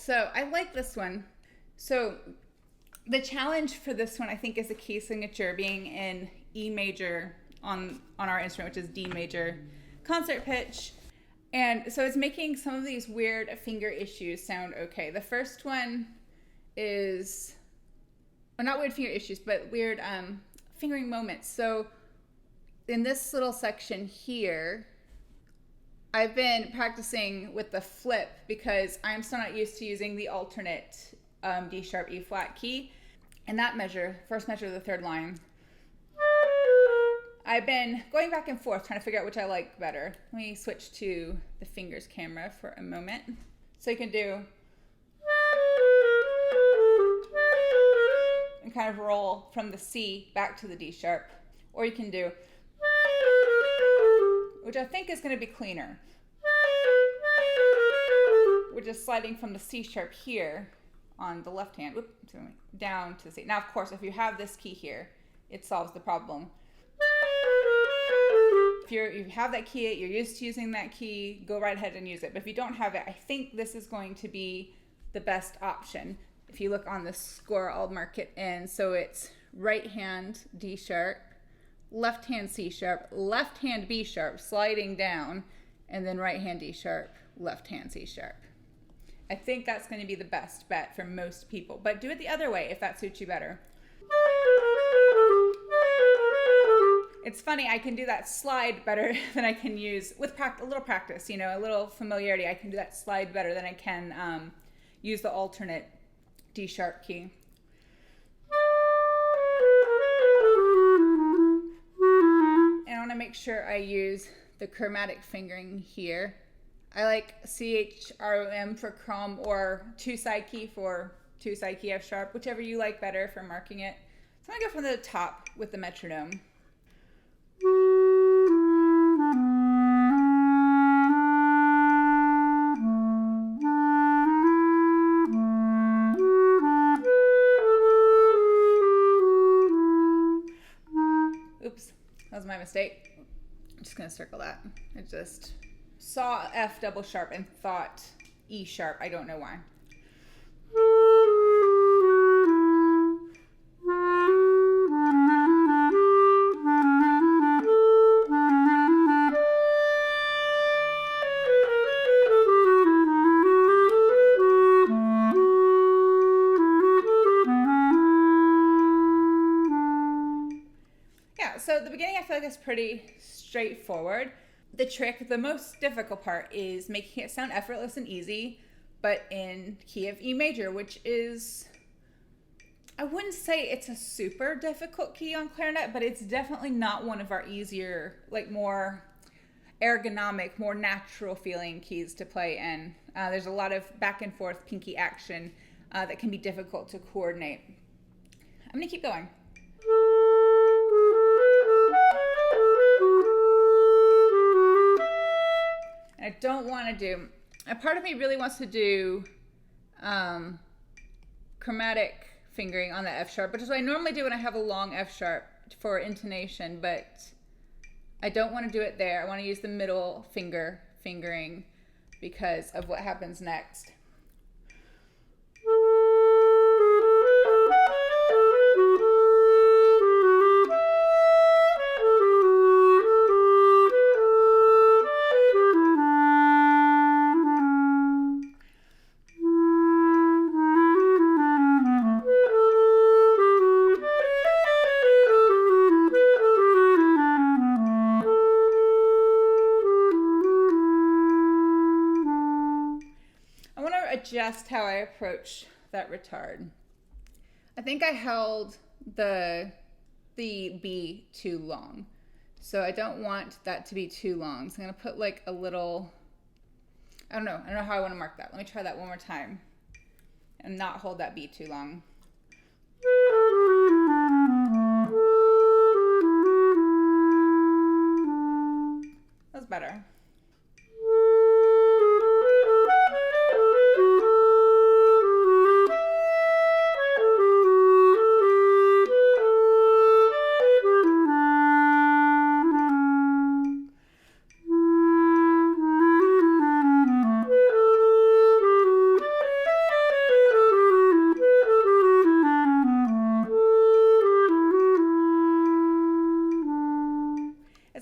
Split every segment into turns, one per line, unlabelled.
So I like this one. So the challenge for this one, I think, is the key signature being in E major on our instrument, which is D major concert pitch. And so it's making some of these weird finger issues sound okay. The first one is, well, not weird finger issues, but weird fingering moments. So in this little section here, I've been practicing with the flip because I'm still not used to using the alternate D sharp E flat key. And that measure, first measure of the third line, I've been going back and forth trying to figure out which I like better. Let me switch to the fingers camera for a moment. So you can do and kind of roll from the C back to the D sharp. Or you can do, which I think is going to be cleaner, which is sliding from the C sharp here on the left hand, down to the C. Now, of course, if you have this key here, it solves the problem. If you have that key, you're used to using that key, go right ahead and use it. But if you don't have it, I think this is going to be the best option. If you look on the score, I'll mark it in. So it's right hand D sharp, left hand C sharp, left hand B sharp, sliding down, and then right hand D sharp, left hand C sharp. I think that's going to be the best bet for most people. But do it the other way if that suits you better. It's funny, I can do that slide better than I can use, with a little practice, you know, a little familiarity, I can do that slide better than I can use the alternate D sharp key. And I want to make sure I use the chromatic fingering here. I like CHROM for chrome, or two-side key for two-side key F sharp, whichever you like better for marking it. So I'm going to go from the top with the metronome. Oops, that was my mistake. I'm just going to circle that. I just saw F double sharp and thought E sharp. I don't know why. So the beginning, I feel like it's pretty straightforward. The trick, the most difficult part, is making it sound effortless and easy, but in key of E major, which is, I wouldn't say it's a super difficult key on clarinet, but it's definitely not one of our easier, like more ergonomic, more natural feeling keys to play in. There's a lot of back and forth pinky action that can be difficult to coordinate. I'm gonna keep going. I don't want to do, a part of me really wants to do chromatic fingering on the F sharp, which is what I normally do when I have a long F sharp for intonation, but I don't want to do it there. I want to use the middle finger fingering because of what happens next. Adjust how I approach that retard. I think I held the B too long, so I don't want that to be too long. So I'm gonna put like a little, I don't know how I want to mark that. Let me try that one more time and not hold that B too long. That's better.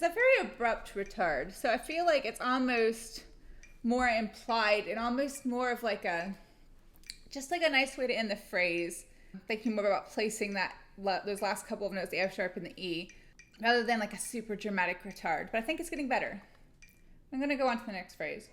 It's a very abrupt retard. So I feel like it's almost more implied and almost more of like just like a nice way to end the phrase. Thinking more about placing those last couple of notes, the F sharp and the E, rather than like a super dramatic retard. But I think it's getting better. I'm going to go on to the next phrase.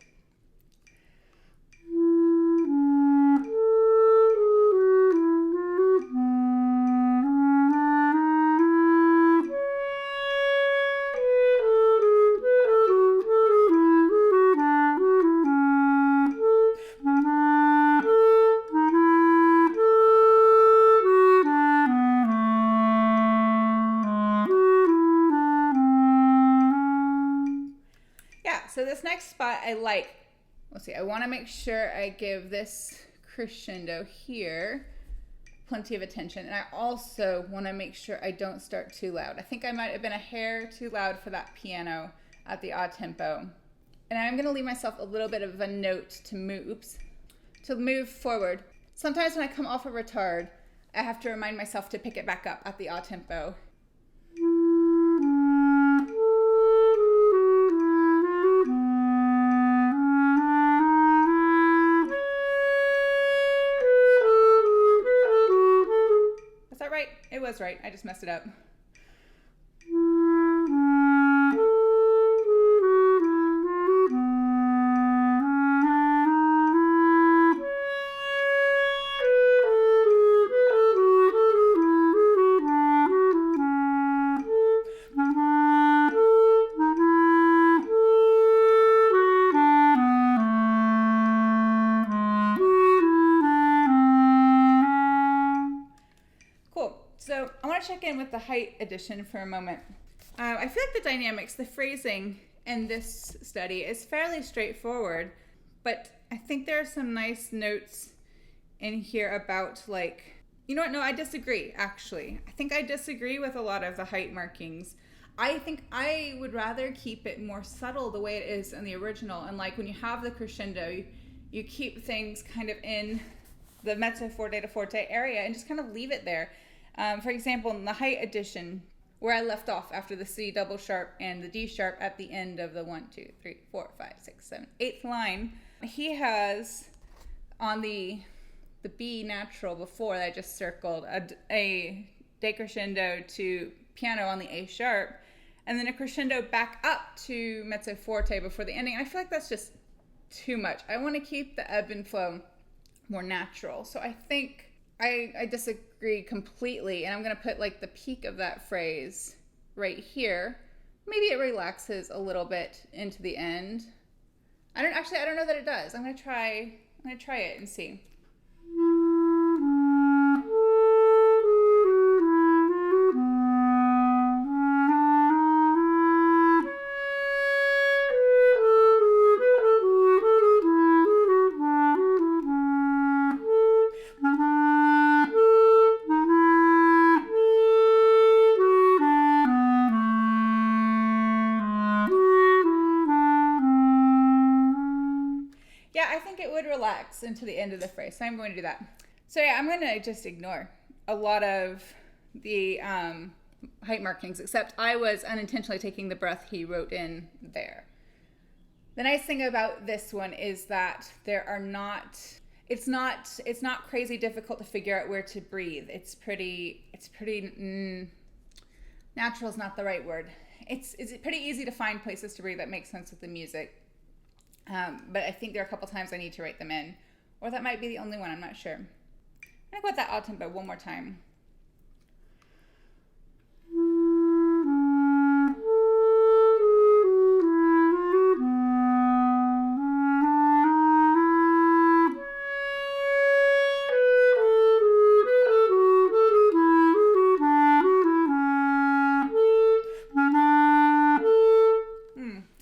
So this next spot I like. Let's see, I want to make sure I give this crescendo here plenty of attention. And I also want to make sure I don't start too loud. I think I might have been a hair too loud for that piano at the odd tempo. And I'm going to leave myself a little bit of a note to move forward. Sometimes when I come off a retard, I have to remind myself to pick it back up at the odd tempo. It was right. I just messed it up. So I want to check in with the height addition for a moment. I feel like the dynamics, the phrasing in this study is fairly straightforward, but I think there are some nice notes in here about like, you know what, no, I disagree actually. I think I disagree with a lot of the height markings. I think I would rather keep it more subtle the way it is in the original, and like when you have the crescendo, you keep things kind of in the mezzo forte to forte area and just kind of leave it there. For example, in the height addition, where I left off after the C double sharp and the D sharp at the end of the 1, 2, 3, 4, 5, 6, 7, 8th line, he has on the B natural before that I just circled a decrescendo to piano on the A sharp, and then a crescendo back up to mezzo forte before the ending. And I feel like that's just too much. I want to keep the ebb and flow more natural. So I think I disagree completely, and I'm going to put like the peak of that phrase right here. Maybe it relaxes a little bit into the end. I don't know that it does. I'm going to try it and see. Yeah, I think it would relax into the end of the phrase, so I'm going to do that. So yeah, I'm going to just ignore a lot of the height markings, except I was unintentionally taking the breath he wrote in there. The nice thing about this one is that it's not crazy difficult to figure out where to breathe. It's pretty natural is not the right word. It's pretty easy to find places to breathe that make sense with the music. But I think there are a couple times I need to write them in, or that might be the only one, I'm not sure. I'm gonna go with that odd tempo one more time.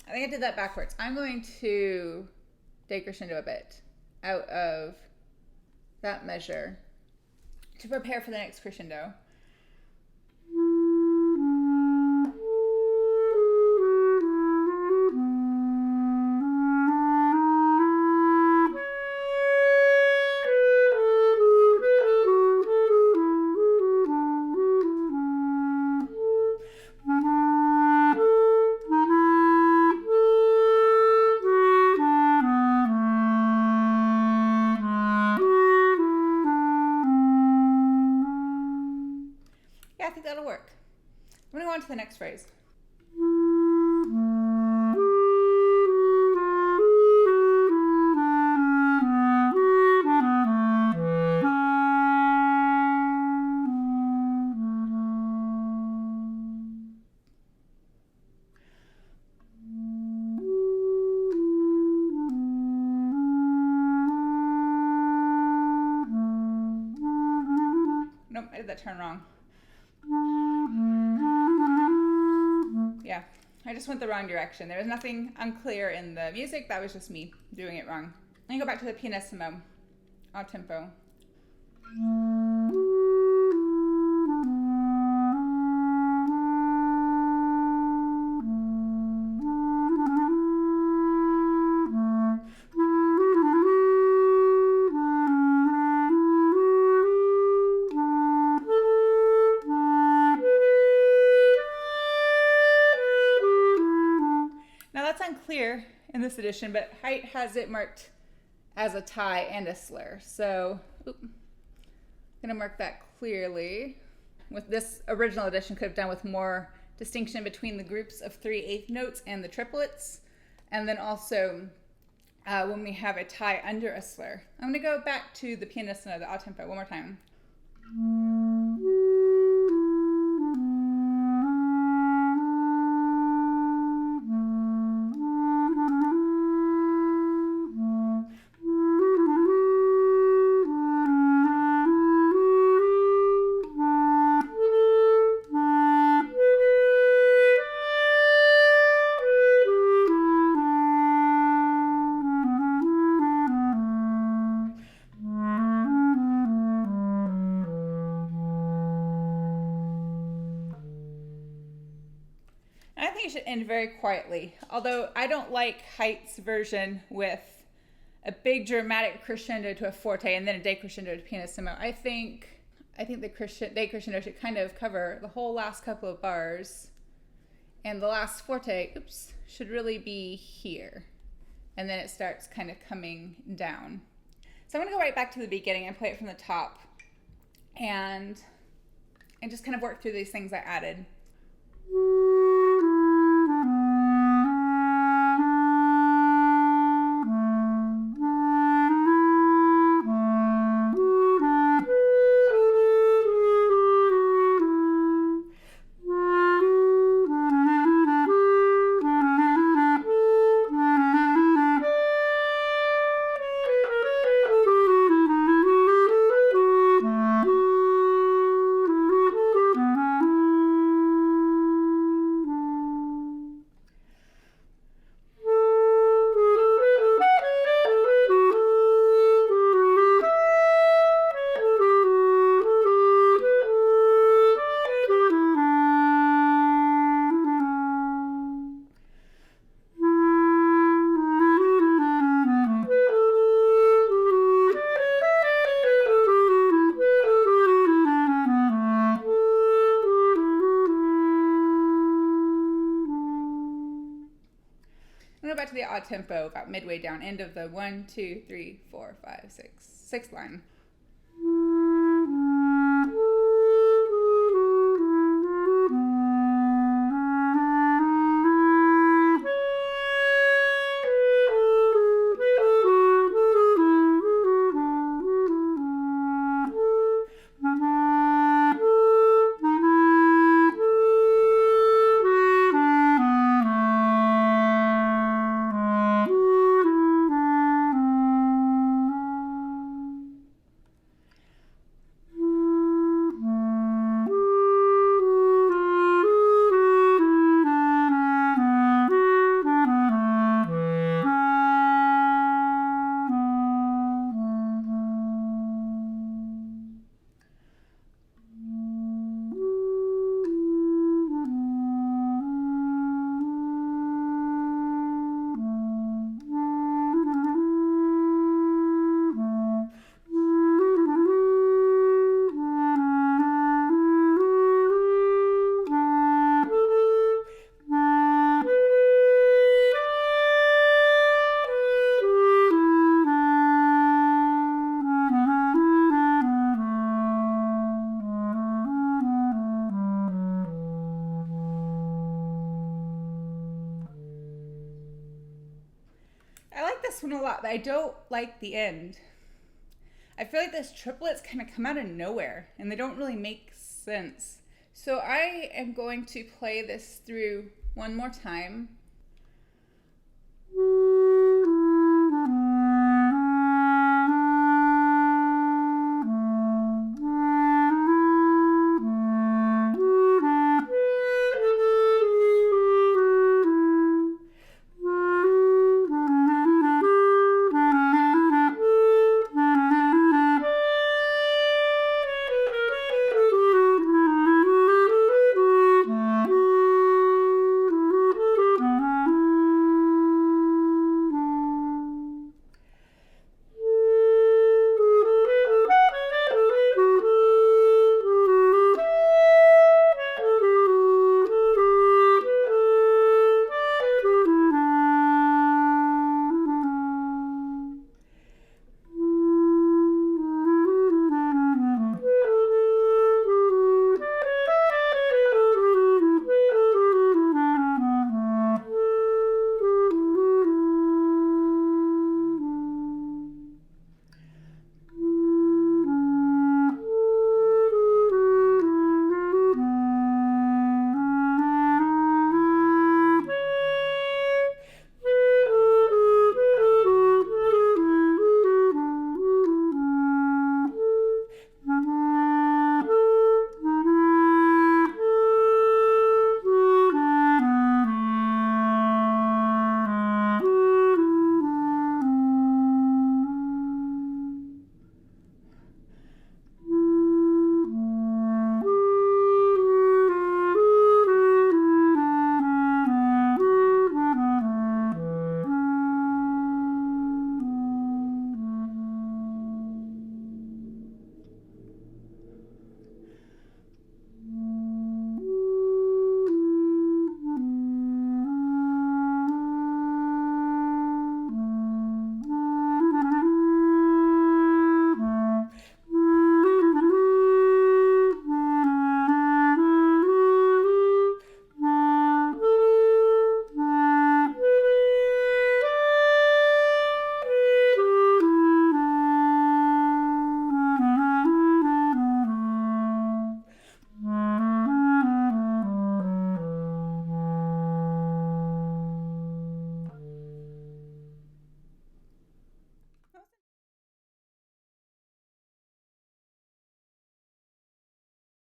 I think I did that backwards. I'm going to decrescendo a bit out of that measure to prepare for the next crescendo. next phrase. Nope, I did that turn wrong. Yeah, I just went the wrong direction. There was nothing unclear in the music. That was just me doing it wrong. Let me go back to the pianissimo, a tempo. Now that's unclear in this edition, but Haidt has it marked as a tie and a slur. So, I'm gonna mark that clearly. With this original edition, could have done with more distinction between the groups of 3/8 notes and the triplets, and then also when we have a tie under a slur. I'm gonna go back to the pianissimo, the a tempo, one more time. I think it should end very quietly, although I don't like Haidt's version with a big dramatic crescendo to a forte and then a decrescendo to pianissimo. I think the decrescendo should kind of cover the whole last couple of bars, and the last forte, should really be here, and then it starts kind of coming down. So I'm going to go right back to the beginning and play it from the top, and just kind of work through these things I added. I'm going to go back to the odd tempo about midway down, end of the 1, 2, 3, 4, 5, 6, sixth line. like this one a lot, but I don't like the end. I feel like those triplets kind of come out of nowhere and they don't really make sense. So I am going to play this through one more time